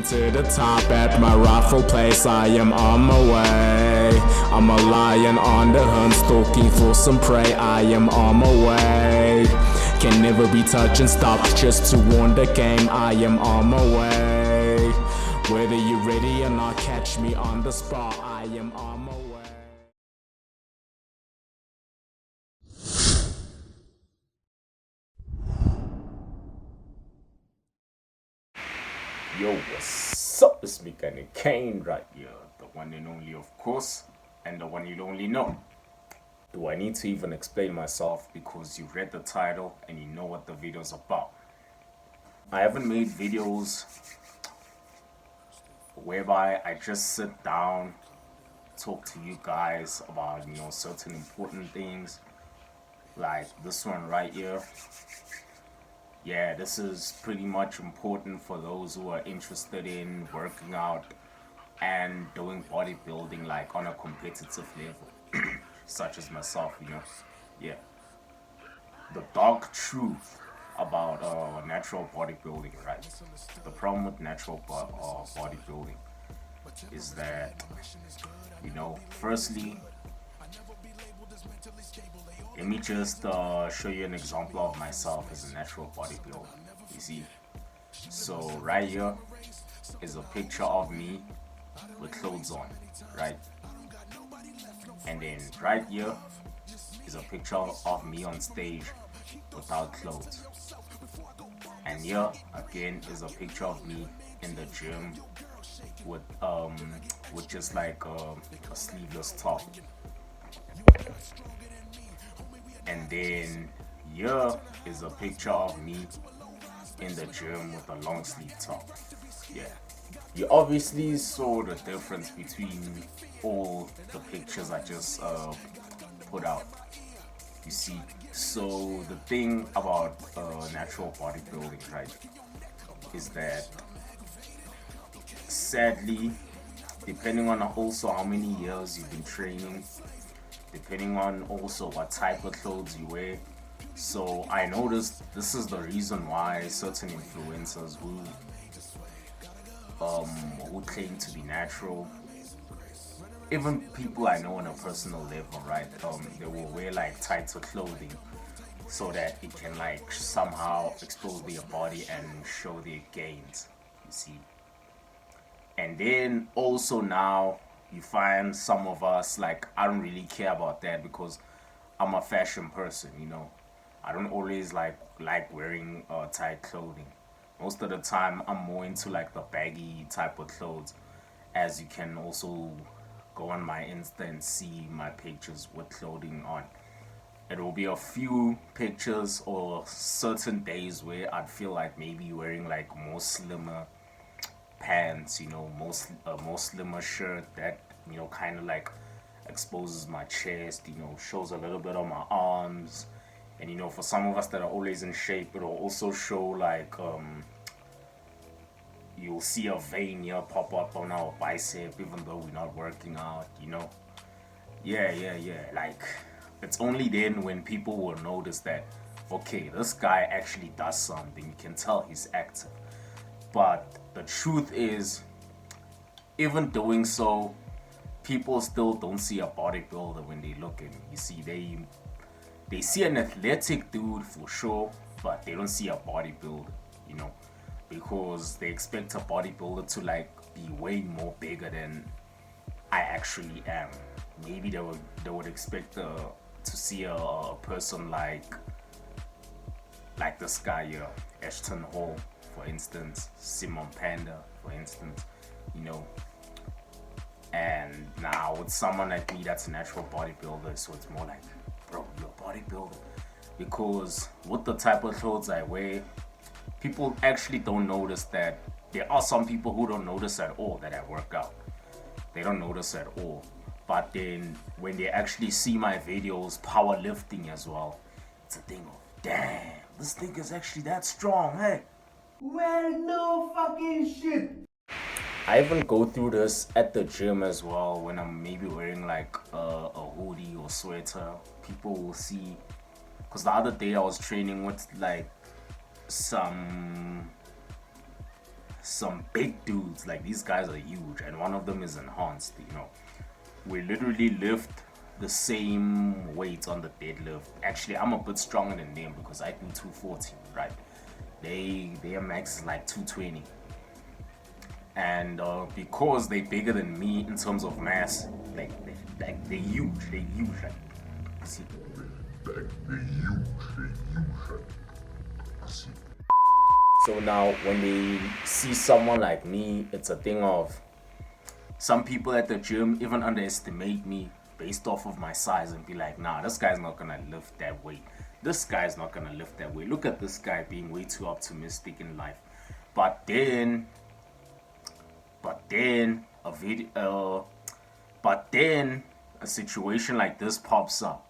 Climbing to the top at my rightful place, I am on my way. I'm a lion on the hunt, stalking for some prey, I am on my way. Can never be touched and stopped just to win the game, I am on my way. Whether you're ready or not, catch me on the spot, I am on my way. Yo, what's up? It's me, Kain, right here. The one and only, of course, and the one you'll only know. Do I need to even explain myself because you read the title and you know what the video's about? I haven't made videos whereby I just sit down, talk to you guys about, certain important things, like this one right here. Yeah, this is pretty much important for those who are interested in working out and doing bodybuilding, like on a competitive level, such as myself, Yeah. The dark truth about natural bodybuilding, right? The problem with natural bodybuilding is that, firstly, let me just show you an example of myself as a natural bodybuilder. You see, so right here is a picture of me with clothes on, right? And then right here is a picture of me on stage without clothes. And here again is a picture of me in the gym with just like a sleeveless top. And then here is a picture of me in the gym with a long sleeve top. Yeah. You obviously saw the difference between all the pictures I just put out. You see, so the thing about natural bodybuilding, right, is that sadly, depending on also how many years you've been training, depending on also what type of clothes you wear. So I noticed this is the reason why certain influencers who claim to be natural, even people I know on a personal level, right, they will wear like tighter clothing so that it can like somehow expose their body and show their gains, you see. And then also now you find some of us, like, I don't really care about that because I'm a fashion person, I don't always like wearing tight clothing. Most of the time I'm more into like the baggy type of clothes, as you can also go on my Insta and see my pictures with clothing on. It will be a few pictures or certain days where I'd feel like maybe wearing like more slimmer pants, more slimmer shirt that kind of like exposes my chest, shows a little bit of my arms. And for some of us that are always in shape, it'll also show like you'll see a vein here pop up on our bicep even though we're not working out. Yeah, like it's only then when people will notice that, okay, this guy actually does something. You can tell he's active. But the truth is, even doing so, people still don't see a bodybuilder when they look at me. You see, they see an athletic dude for sure, but they don't see a bodybuilder, because they expect a bodybuilder to like be way more bigger than I actually am. Maybe they would expect to see a person like this guy here, Ashton Hall, for instance, Simon Panda, for instance, and now with someone like me that's a natural bodybuilder, so it's more like, bro, you're a bodybuilder. Because with the type of clothes I wear, people actually don't notice that. There are some people who don't notice at all that I work out. They don't notice at all. But then when they actually see my videos, powerlifting as well, it's a thing of, damn, this thing is actually that strong, hey? Well, no fucking shit. I even go through this at the gym as well when I'm maybe wearing like a hoodie or sweater. People will see, because the other day I was training with like some some big dudes, like these guys are huge, and one of them is enhanced, you know. We literally lift the same weight on the deadlift. Actually, I'm a bit stronger than them because I do 240, right? Their max is like 220. And because they're bigger than me in terms of mass, like they're huge, like, see. So now when they see someone like me, it's a thing of, some people at the gym even underestimate me based off of my size and be like, nah, this guy's not gonna lift that weight. This guy's not gonna lift that weight. Look at this guy being way too optimistic in life. But then a situation like this pops up.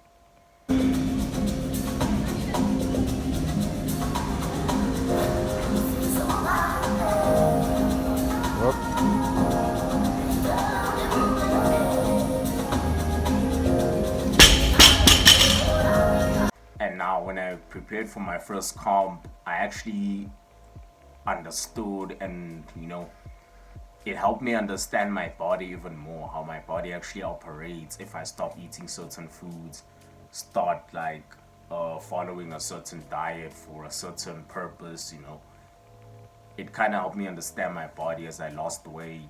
And now when I prepared for my first comp, I actually understood, and you know, it helped me understand my body even more, how my body actually operates if I stop eating certain foods, start like following a certain diet for a certain purpose, you know. It kind of helped me understand my body as I lost weight,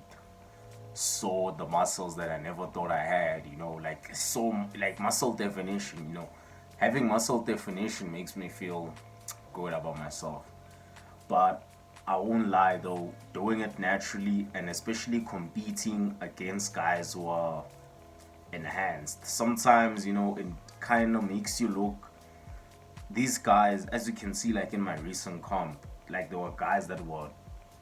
saw the muscles that I never thought I had, you know, like muscle definition, you know. Having muscle definition makes me feel good about myself. But I won't lie though, doing it naturally and especially competing against guys who are enhanced, sometimes, you know, it kind of makes you look, these guys, as you can see, like in my recent comp, like there were guys that were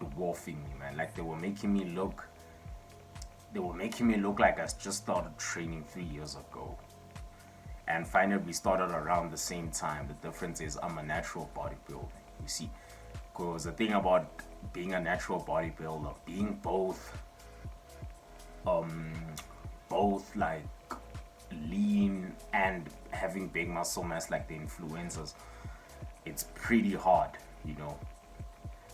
dwarfing me, man. Like they were making me look like I just started training 3 years ago. And finally we started around the same time. The difference is I'm a natural bodybuilder, you see. Because the thing about being a natural bodybuilder, being both like lean and having big muscle mass like the influencers, it's pretty hard, you know,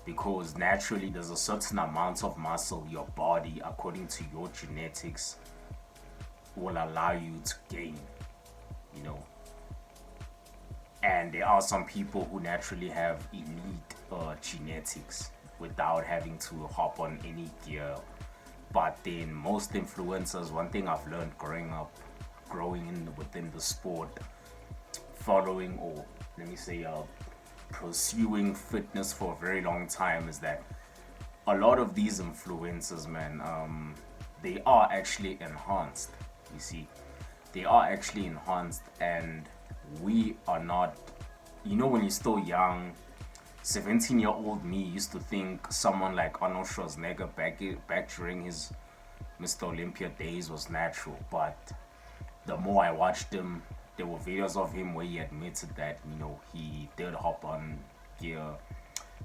because naturally there's a certain amount of muscle your body, according to your genetics, will allow you to gain, you know. And there are some people who naturally have elite genetics without having to hop on any gear. But then most influencers, one thing I've learned growing within the sport, following, or let me say pursuing fitness for a very long time, is that a lot of these influencers, man, they are actually enhanced, you see. They are actually enhanced, and we are not. You know, when you're still young, 17-year-old me used to think someone like Arnold Schwarzenegger back during his Mr. Olympia days was natural. But the more I watched him, there were videos of him where he admitted that, you know, he did hop on gear.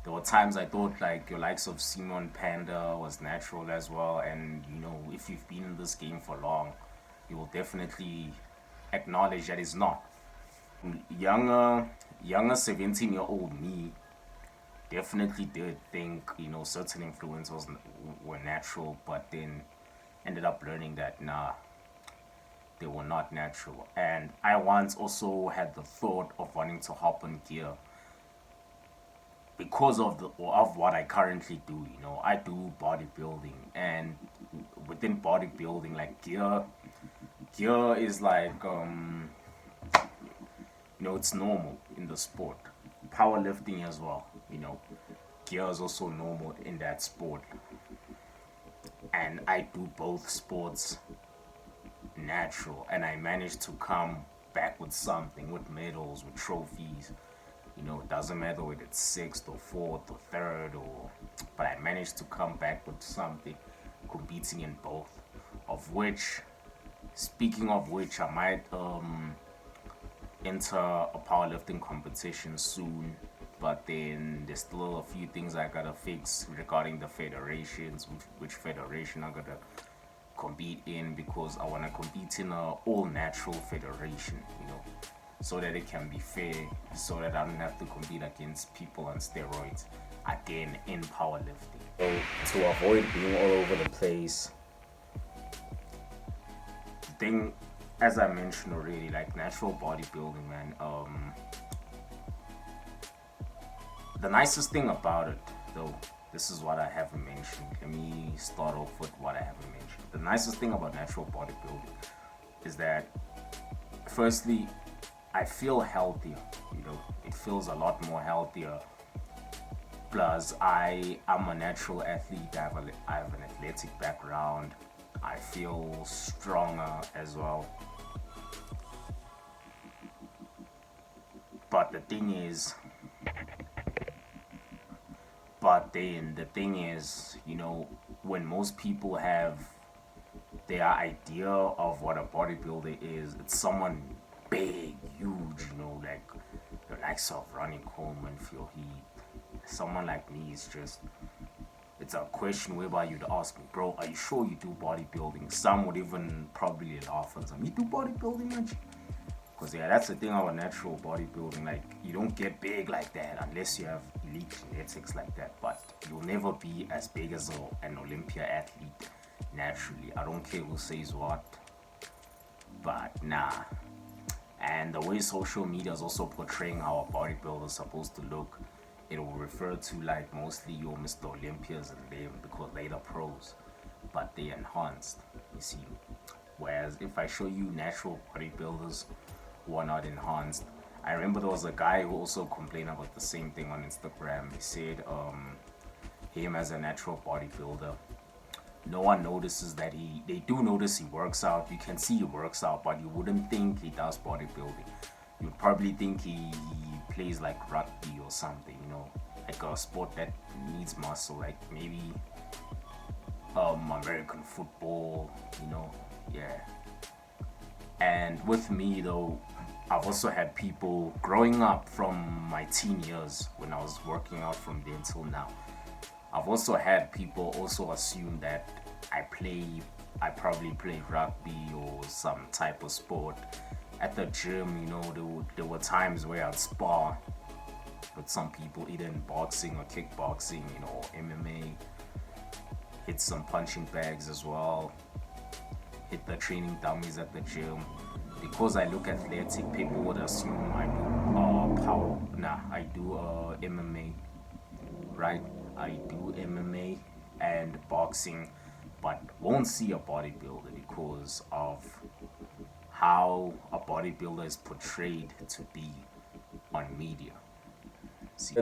There were times I thought like your likes of Simon Panda was natural as well. And you know, if you've been in this game for long, you will definitely acknowledge that it's not. Younger 17-year-old me definitely did think, you know, certain influences were natural, but then ended up learning that nah, they were not natural. And I once also had the thought of wanting to hop on gear because of what I currently do. You know, I do bodybuilding, and within bodybuilding, like gear is like you know, it's normal in the sport. Powerlifting as well, you know, gear is also normal in that sport. And I do both sports natural, and I managed to come back with something, with medals, with trophies. You know, it doesn't matter whether it's 6th or 4th or 3rd, but I managed to come back with something, competing in both. Of which, speaking of which, I might enter a powerlifting competition soon, but then there's still a few things I gotta fix regarding the federations, which federation I gotta compete in, because I wanna compete in a all-natural federation, you know, so that it can be fair, so that I don't have to compete against people on steroids. again in powerlifting. So to avoid being all over the place, the thing, as I mentioned already, like natural bodybuilding, man, the nicest thing about it, though, this is what I haven't mentioned. Let me start off with what I haven't mentioned. The nicest thing about natural bodybuilding is that, firstly, I feel healthier. You know, it feels a lot more healthier. Plus, I'm a natural athlete. I have an athletic background. I feel stronger as well. But the thing is, you know, when most people have their idea of what a bodybuilder is, it's someone big, huge, you know, like the likes of Ronnie Coleman, Phil Heath. Someone like me is just, it's a question whereby you'd ask me, bro, are you sure you do bodybuilding? Some would even probably laugh and say, you do bodybuilding, man? Because yeah, that's the thing about natural bodybuilding. Like, you don't get big like that unless you have elite genetics like that. But you'll never be as big as an Olympia athlete naturally. I don't care who says what, but nah. And the way social media is also portraying how a bodybuilder is supposed to look, it will refer to like mostly your Mr. Olympias and them because they're the pros, but they enhanced, you see. Whereas if I show you natural bodybuilders who are not enhanced, I remember there was a guy who also complained about the same thing on Instagram. He said him as a natural bodybuilder, no one notices that they do notice he works out. You can see he works out, but you wouldn't think he does bodybuilding. You'd probably think he plays like rugby or something, you know, like a sport that needs muscle, like maybe American football, you know, yeah. And with me though, I've also had people growing up from my teen years when I was working out from then till now. I've also had people also assume that I probably play rugby or some type of sport. At the gym, you know, there were times where I'd spar with some people, either in boxing or kickboxing, you know, MMA. Hit some punching bags as well. Hit the training dummies at the gym. Because I look athletic, people would assume I do power. Nah, I do MMA, right? I do MMA and boxing, but won't see a bodybuilder because of how a bodybuilder is portrayed to be on media. See,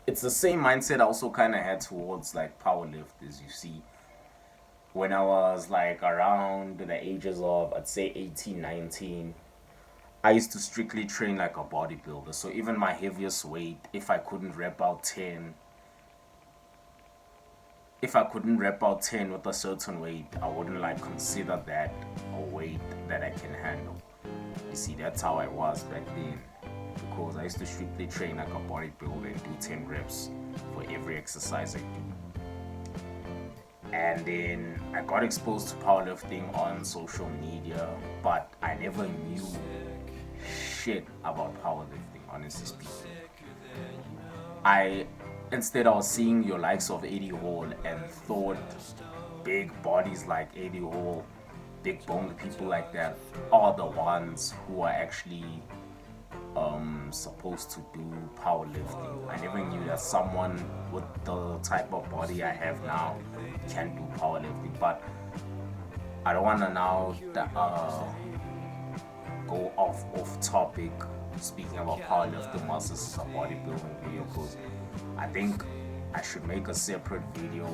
it's the same mindset I also kind of had towards like powerlifters. You see, when I was like around the ages of, I'd say 18, 19, I used to strictly train like a bodybuilder. So even my heaviest weight, if I couldn't rep out 10 with a certain weight, I wouldn't like consider that a weight that I can handle. You see, that's how I was back then, because I used to strictly train like a bodybuilder and do 10 reps for every exercise I do. And then I got exposed to powerlifting on social media, but I never knew shit about powerlifting, honestly speaking. Instead, I was seeing your likes of Eddie Hall and thought big bodies like Eddie Hall, big boned people like that are the ones who are actually supposed to do powerlifting. I never knew that someone with the type of body I have now can do powerlifting. But I don't want to now go off topic speaking about powerlifting versus a bodybuilding video, because I think I should make a separate video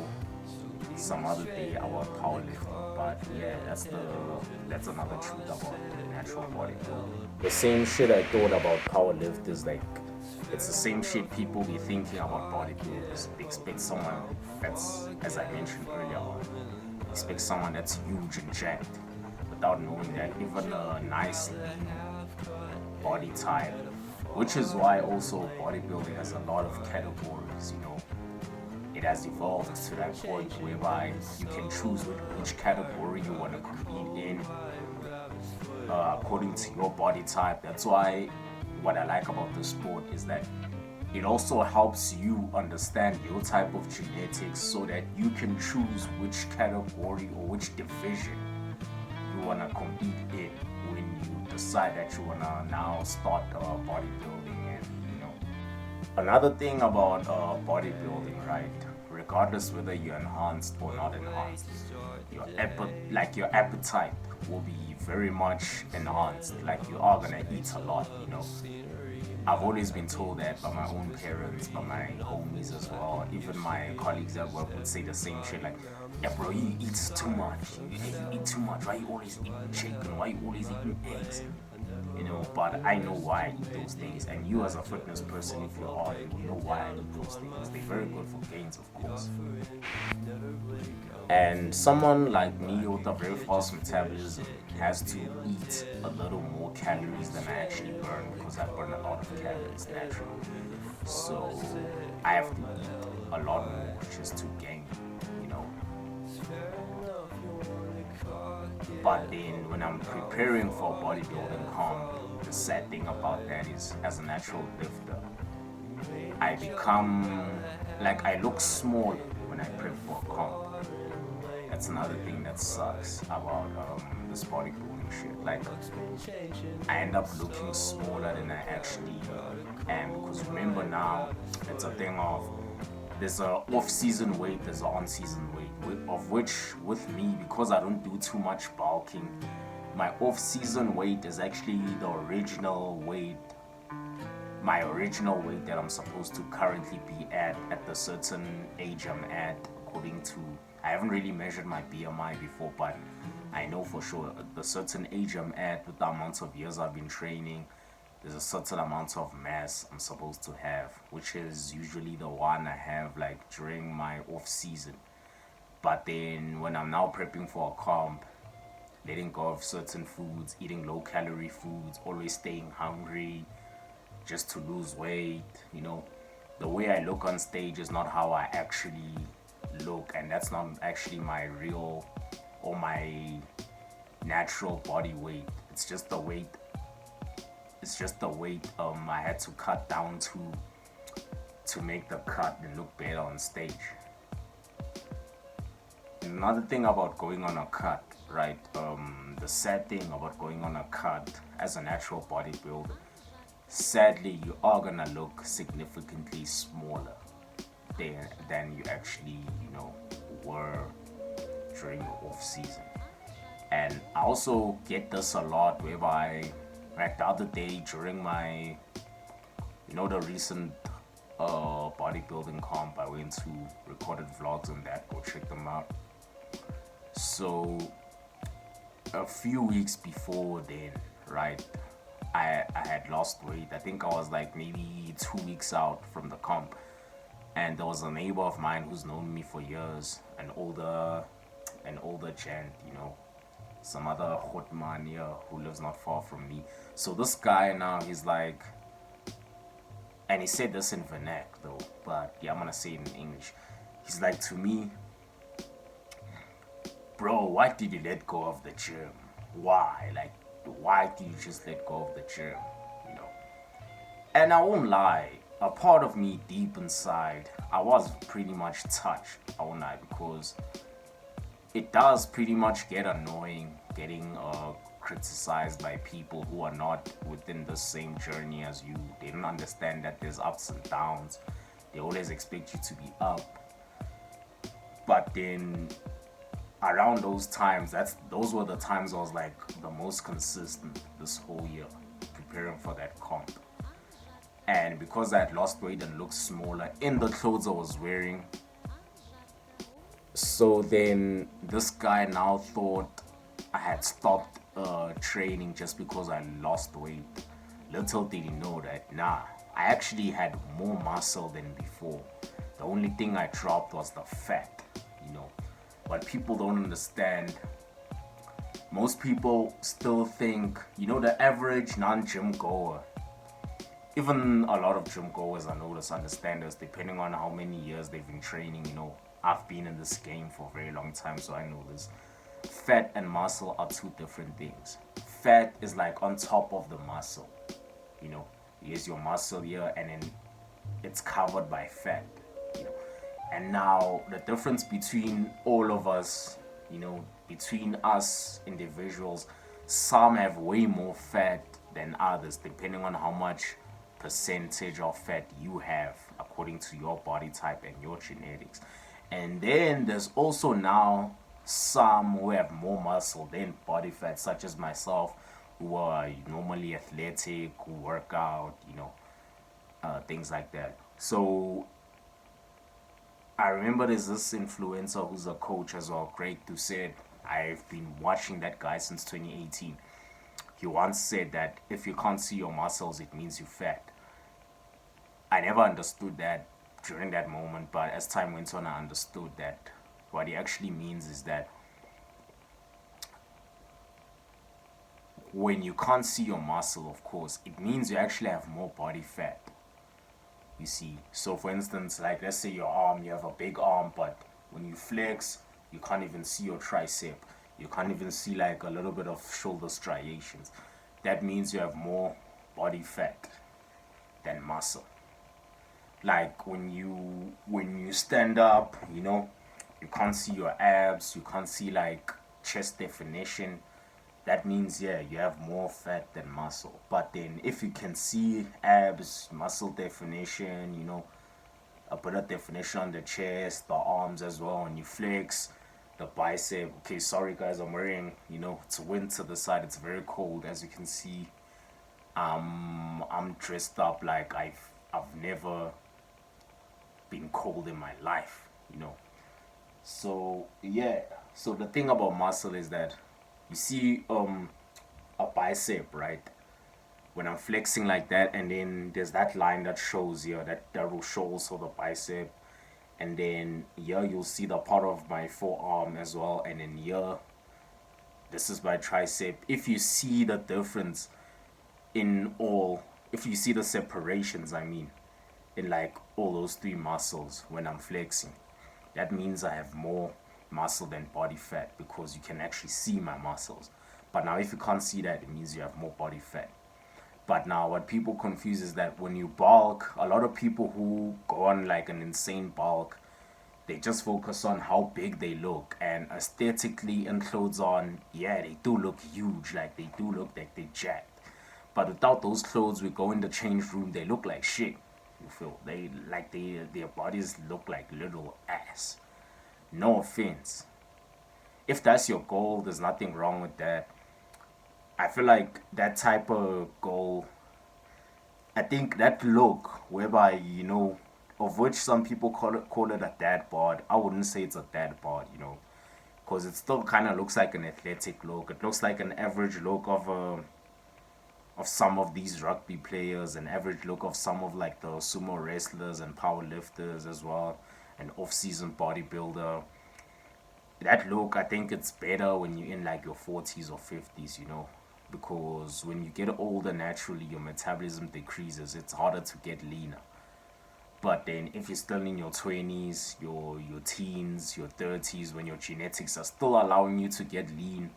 some other day about powerlifting. But yeah, that's another truth about natural bodybuilding. The same shit I thought about powerlifters, like it's the same shit people be thinking about bodybuilders. They expect someone that's, as I mentioned earlier on, expect someone that's huge and jacked, without knowing that even a nice lean body type, which is why also bodybuilding has a lot of categories, you know. It has evolved to that point whereby you can choose which category you want to compete in according to your body type. That's why what I like about the sport is that it also helps you understand your type of genetics so that you can choose which category or which division you want to compete in when you decide that you want to now start bodybuilding. And another thing about bodybuilding, right, regardless whether you're enhanced or not enhanced, your appetite will be very much enhanced. Like, you are gonna eat a lot. I've always been told that by my own parents, by my homies as well. Even my colleagues at work would say the same shit. Like, yeah, bro, you eat too much. You eat too much. Why you always eating chicken? Why you always eating eggs? But I know why I eat those things. And you, as a fitness person, if you are, you know why I eat those things. They're very good for gains, of course. And someone like me with a very fast metabolism has to eat a little more calories than I actually burn, because I burn a lot of calories naturally. So I have to eat a lot more just to gain, you know. But then when I'm preparing for a bodybuilding comp, the sad thing about that is, as a natural lifter, I become, like, I look smaller when I prep for a comp. That's another thing that sucks about this bodybuilding shit. Like, I end up looking smaller than I actually am, because remember now, it's a thing of, there's a off-season weight, there's an on-season weight, of which, with me, because I don't do too much bulking, my off-season weight is actually the original weight, my original weight that I'm supposed to currently be at the certain age I'm at, according to, I haven't really measured my BMI before, but I know for sure the certain age I'm at, with the amount of years I've been training, there's a certain amount of mass I'm supposed to have, which is usually the one I have like during my off season. But then when I'm now prepping for a comp, letting go of certain foods, eating low calorie foods, always staying hungry just to lose weight, the way I look on stage is not how I actually look, and that's not actually my real or my natural body weight. It's just the weight I had to cut down to make the cut and look better on stage. Another thing about going on a cut, right? The sad thing about going on a cut as a natural bodybuilder, sadly, you are gonna look significantly smaller than you actually, were during your off season. And I also get this a lot, whereby, like, the other day during my, the recent bodybuilding comp, I went to recorded vlogs on that. Go check them out. So a few weeks before then, right, I had lost weight. I think I was like maybe 2 weeks out from the comp, and there was a neighbor of mine who's known me for years, an older gent, some other hot man here who lives not far from me. So this guy now, he's like, and he said this in Vernac though, but yeah, I'm gonna say it in English. He's like to me, bro, why did you let go of the gym? Why? Like, why did you just let go of the gym? And I won't lie, a part of me deep inside, I was pretty much touched, I won't lie, because it does pretty much get annoying getting criticized by people who are not within the same journey as you. They don't understand that there's ups and downs. They always expect you to be up. But then around those times, those were the times I was like the most consistent this whole year, preparing for that comp. And because I had lost weight and looked smaller in the clothes I was wearing, so then this guy now thought I had stopped training just because I lost weight. Little did he know that, nah, I actually had more muscle than before. The only thing I dropped was the fat, But people don't understand. Most people still think, the average non-gym goer, even a lot of gym goers, I notice, understand this, depending on how many years they've been training, I've been in this game for a very long time, so I know this. Fat and muscle are two different things. Fat is like on top of the muscle. Here's your muscle here, and then it's covered by fat, you know. And now the difference between all of us, you know, between us individuals, some have way more fat than others, depending on how much percentage of fat you have according to your body type and your genetics. And then there's also now some who have more muscle than body fat, such as myself, who are normally athletic, who work out, you know, things like that. So I remember there's this influencer who's a coach as well, Greg, who said, I've been watching that guy since 2018. He once said that if you can't see your muscles, it means you're fat. I never understood that during that moment, but as time went on, I understood that what he actually means is that when you can't see your muscle, of course, it means you actually have more body fat. You see, so for instance, like let's say your arm, you have a big arm, but when you flex, you can't even see your tricep. You can't even see like a little bit of shoulder striations. That means you have more body fat than muscle. Like when you stand up, you know, you can't see your abs, you can't see like chest definition. That means, yeah, you have more fat than muscle. But then if you can see abs, muscle definition, you know, a bit of definition on the chest, the arms as well, and you flex the bicep. Okay, sorry guys, I'm wearing, you know, it's winter this side, it's very cold as you can see. I'm dressed up like I've never been cold in my life, you know. So yeah, so the thing about muscle is that you see a bicep, right? When I'm flexing like that, and then there's that line that shows here, that will show also the bicep, and then here you'll see the part of my forearm as well, and then here this is my tricep. If you see the difference in all, if you see the separations, I mean, in like all those three muscles when I'm flexing, that means I have more muscle than body fat because you can actually see my muscles. But now if you can't see that, it means you have more body fat. But now what people confuse is that when you bulk, a lot of people who go on like an insane bulk, they just focus on how big they look, and aesthetically in clothes on, yeah, they do look huge, like they do look like they jacked. But without those clothes, we go in the change room, they look like shit. You feel their bodies look like little ass. No offense. If that's your goal, there's nothing wrong with that. I feel like that type of goal, I think that look, whereby, you know, of which some people call it a dad bod. I wouldn't say it's a dad bod, you know, because it still kind of looks like an athletic look. It looks like an average look of some of these rugby players, an average look of some of like the sumo wrestlers and power lifters as well, an off-season bodybuilder. That look, I think it's better when you're in like your 40s or 50s, you know, because when you get older, naturally your metabolism decreases. It's harder to get leaner. But then if you're still in your 20s, your teens, your 30s, when your genetics are still allowing you to get lean,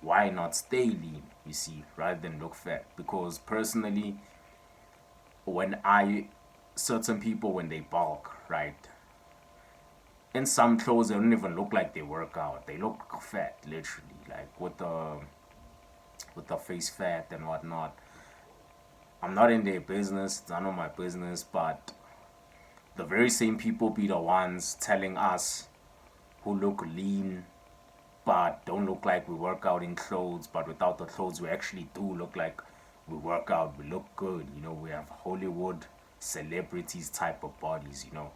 why not stay lean, you see, rather than look fat? Because personally, when certain people, when they bulk, right, in some clothes they don't even look like they work out. They look fat, literally, like with the face fat and whatnot. I'm not in their business, it's none of my business, but the very same people be the ones telling us who look lean but don't look like we work out in clothes, but without the clothes we actually do look like we work out, we look good, you know, we have Hollywood celebrities type of bodies, you know.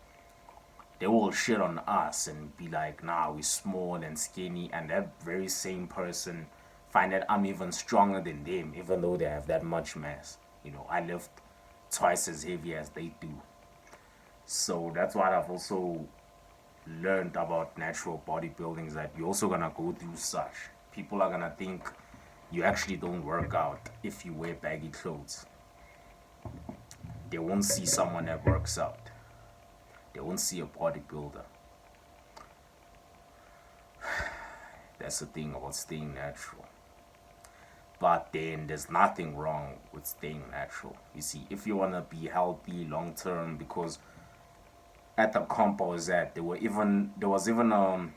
They will shit on us and be like, nah, we're small and skinny, and that very same person find that I'm even stronger than them, even though they have that much mass. You know, I lift twice as heavy as they do. So that's what I've also learned about natural bodybuilding, is that you're also gonna go through such. People are gonna think you actually don't work out if you wear baggy clothes. They won't see someone that works out. They won't see a bodybuilder. That's the thing about staying natural. But then there's nothing wrong with staying natural. You see, if you want to be healthy long term, because at the comp I was at, there was even a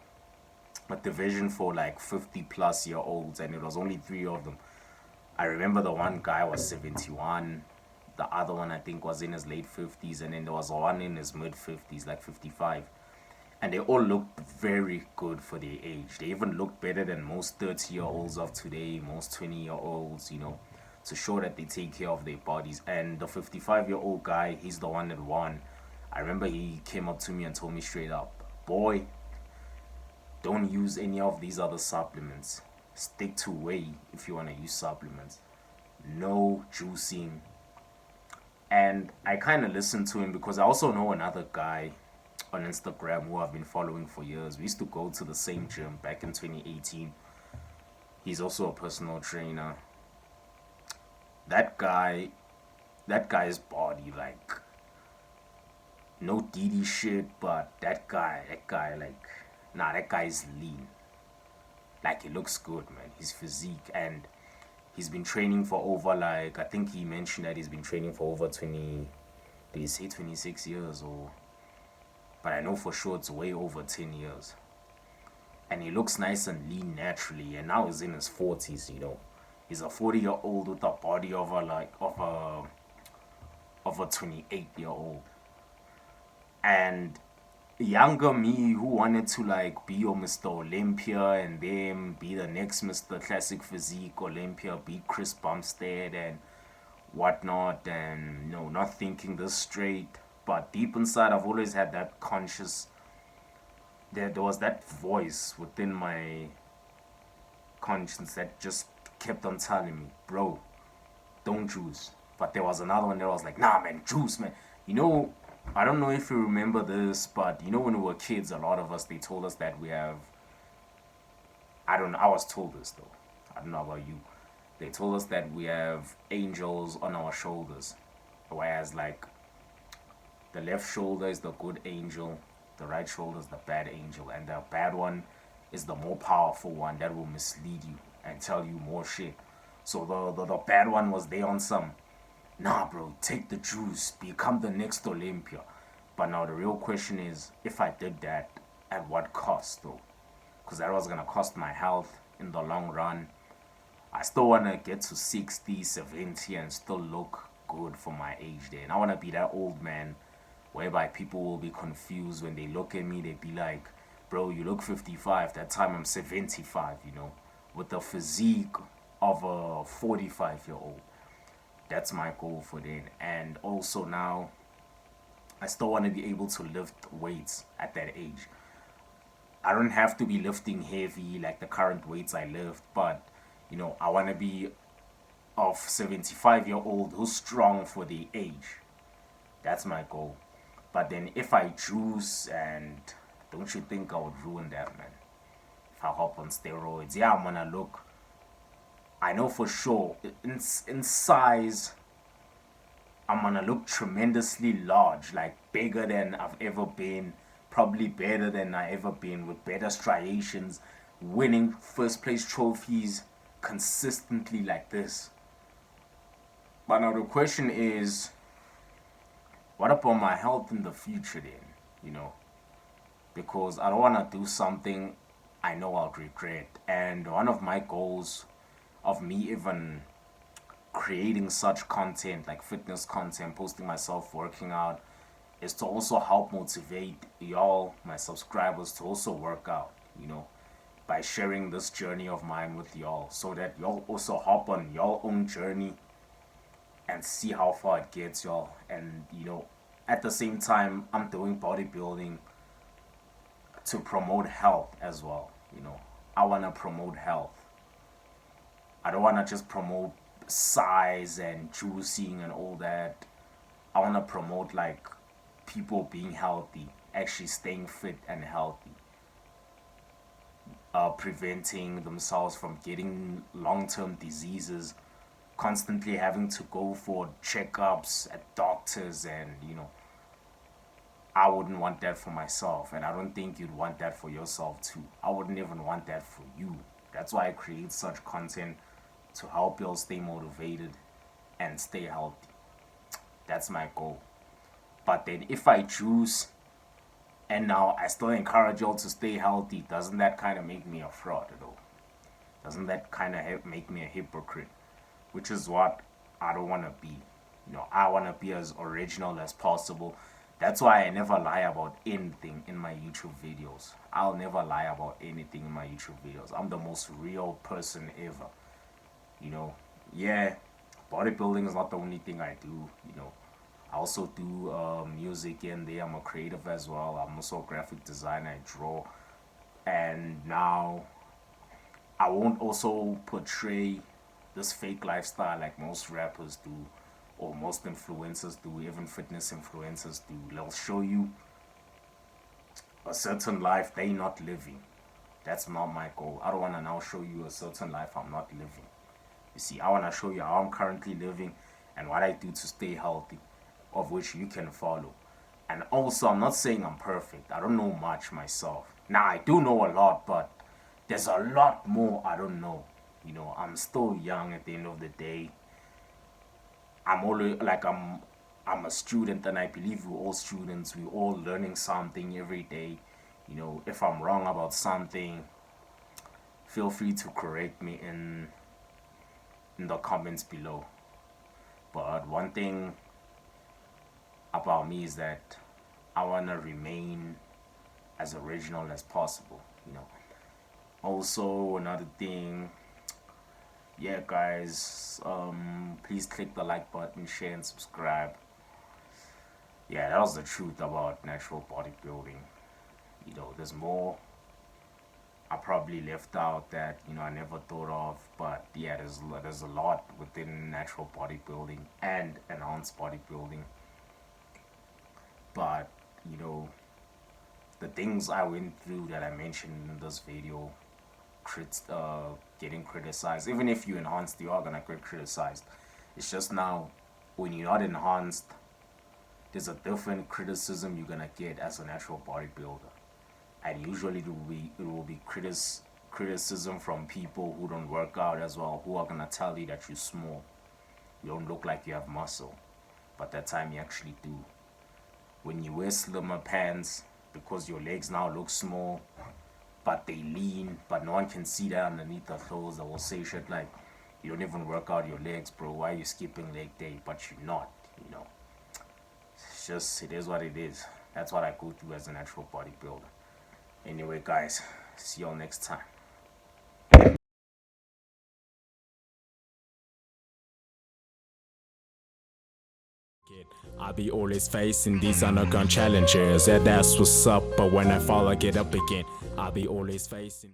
division for like 50+ year olds, and it was only three of them. I remember the one guy was 71, the other one I think was in his late 50s, and then there was one in his mid 50s, like 55. And they all looked very good for their age. They even looked better than most 30-year-olds of today, most 20-year-olds, to show that they take care of their bodies. And the 55-year-old guy, he's the one that won. I remember he came up to me and told me straight up, boy, don't use any of these other supplements. Stick to whey if you want to use supplements. No juicing. And I kind of listened to him because I also know another guy on Instagram who I've been following for years. We used to go to the same gym back in 2018. He's also a personal trainer. That guy's body, like, no DD shit, but that guy, like, nah, that guy's lean. Like, he looks good, man. His physique, and he's been training for over, like, I think he mentioned that he's been training for over 20, did he say 26 years, or, but I know for sure it's way over 10 years. And he looks nice and lean naturally, and now he's in his 40s, He's a 40-year-old with a body of a 28-year-old. And younger me who wanted to like be your Mr. Olympia and then be the next Mr. Classic Physique Olympia, beat Chris Bumstead and whatnot, and not thinking this straight. But deep inside, I've always had that conscious. There was that voice within my conscience that just kept on telling me, bro, don't juice. But there was another one that was like, nah, man, juice, man. I don't know if you remember this, but when we were kids, a lot of us, they told us that we have, I don't know, I was told this though, I don't know about you, they told us that we have angels on our shoulders, whereas like, the left shoulder is the good angel, the right shoulder is the bad angel, and the bad one is the more powerful one that will mislead you and tell you more shit. So the bad one was there on some, nah, bro, take the juice, become the next Olympia. But now the real question is, if I did that, at what cost, though? Because that was going to cost my health in the long run. I still want to get to 60, 70 and still look good for my age there. And I want to be that old man whereby people will be confused when they look at me. They be like, bro, you look 55. That time I'm 75, with the physique of a 45-year-old. That's my goal for then. And also now, I still want to be able to lift weights at that age. I don't have to be lifting heavy like the current weights I lift, but I want to be of 75-year-old who's strong for the age. That's my goal. But then if I juice, and don't you think I would ruin that, man? If I hop on steroids, yeah, I'm gonna look, I know for sure, in size, I'm gonna look tremendously large, like bigger than I've ever been, probably better than I ever been, with better striations, winning first place trophies consistently like this. But now the question is, what about my health in the future then, Because I don't want to do something I know I'll regret. And one of my goals of me even creating such content, like fitness content, posting myself working out, is to also help motivate y'all, my subscribers, to also work out, by sharing this journey of mine with y'all, so that y'all also hop on your own journey and see how far it gets y'all. And at the same time, I'm doing bodybuilding to promote health as well. I want to promote health. I don't want to just promote size and juicing and all that. I want to promote like people being healthy, actually staying fit and healthy, preventing themselves from getting long-term diseases, constantly having to go for checkups at doctors, and I wouldn't want that for myself, and I don't think you'd want that for yourself too. I wouldn't even want that for you. That's why I create such content to help y'all stay motivated and stay healthy. That's my goal. But then if I choose and now I still encourage y'all to stay healthy, doesn't that kind of make me a fraud at all? Doesn't that kind of make me a hypocrite? Which is what I don't want to be. I want to be as original as possible. That's why I never lie about anything in my YouTube videos. I'll never lie about anything in my YouTube videos. I'm the most real person ever. Yeah, bodybuilding is not the only thing I do. I also do music in there. I'm a creative as well. I'm also a graphic designer. I draw. And now I won't also portray this fake lifestyle like most rappers do or most influencers do, even fitness influencers do. They'll show you a certain life they not living. That's not my goal. I don't want to now show you a certain life I'm not living. You see, I want to show you how I'm currently living and what I do to stay healthy, of which you can follow. And also, I'm not saying I'm perfect. I don't know much myself. Now, I do know a lot, but there's a lot more I don't know. I'm still young at the end of the day. I'm always like I'm a student, and I believe we're all students. We're all learning something every day. If I'm wrong about something, feel free to correct me in the comments below. But one thing about me is that I want to remain as original as possible. Also, another thing, yeah, guys, please click the like button, share, and subscribe. Yeah, that was the truth about natural bodybuilding. There's more I probably left out that I never thought of, but yeah, there's a lot within natural bodybuilding and enhanced bodybuilding. But the things I went through that I mentioned in this video, getting criticized. Even if you enhanced, you are gonna get criticized. It's just now when you're not enhanced, there's a different criticism you're gonna get as a natural bodybuilder, and usually it will be criticism from people who don't work out as well, who are gonna tell you that you're small, you don't look like you have muscle, but that time you actually do. When you wear slimmer pants because your legs now look small, but they lean, but no one can see that underneath the clothes, they will say shit like, you don't even work out your legs, bro, why are you skipping leg day? But you're not. It's just, it is what it is. That's what I go through as a natural bodybuilder. Anyway, guys, see y'all next time. I'll be always facing these underground challenges. Yeah, that's what's up. But when I fall, I get up again. I'll be always facing.